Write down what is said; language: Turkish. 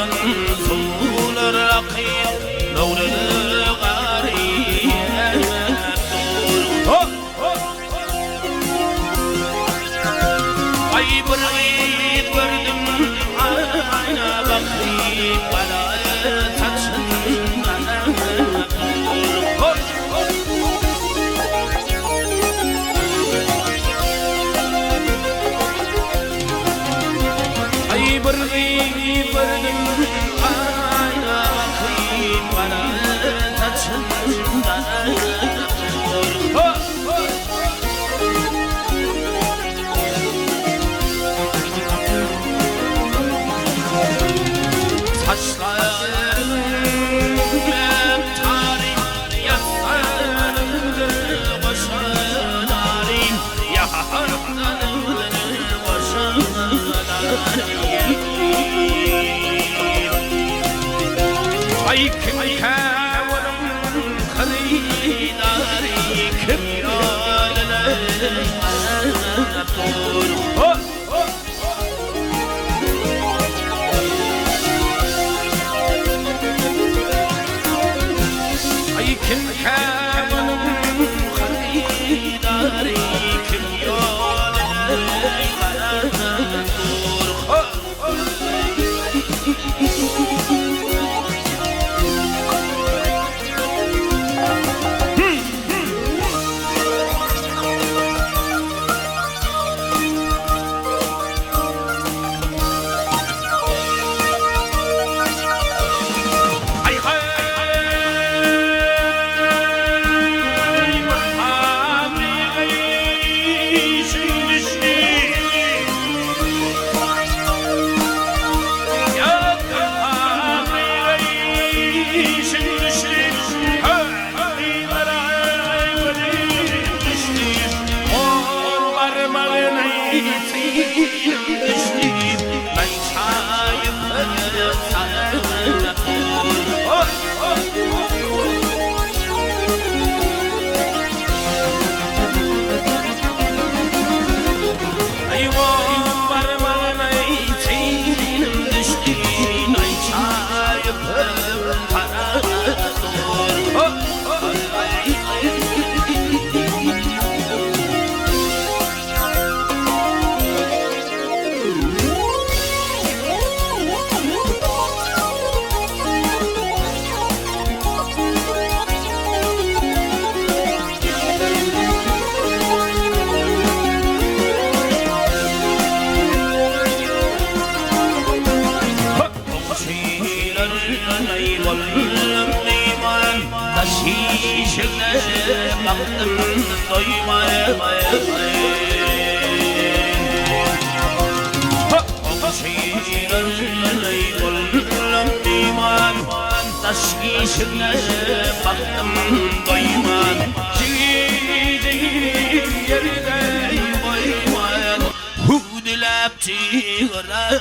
Aylardan sular akıyor Nurul garip Ay bir git gördüm ayna bakayım bana saçından Ay bir git gördüm ayna bakayım bana saçından Saçlarım tarih yaslarımdır koşanarım Yaharımdır koşanarım Ay kim kavrum kırıdarı kim yolunu Kim kavrum kırıdarı kim yolunu Taşişine baktım doymaya Komşilerle oldum iman Taşişine baktım doyman Çiğdir yerde koyman Hudilap çiğra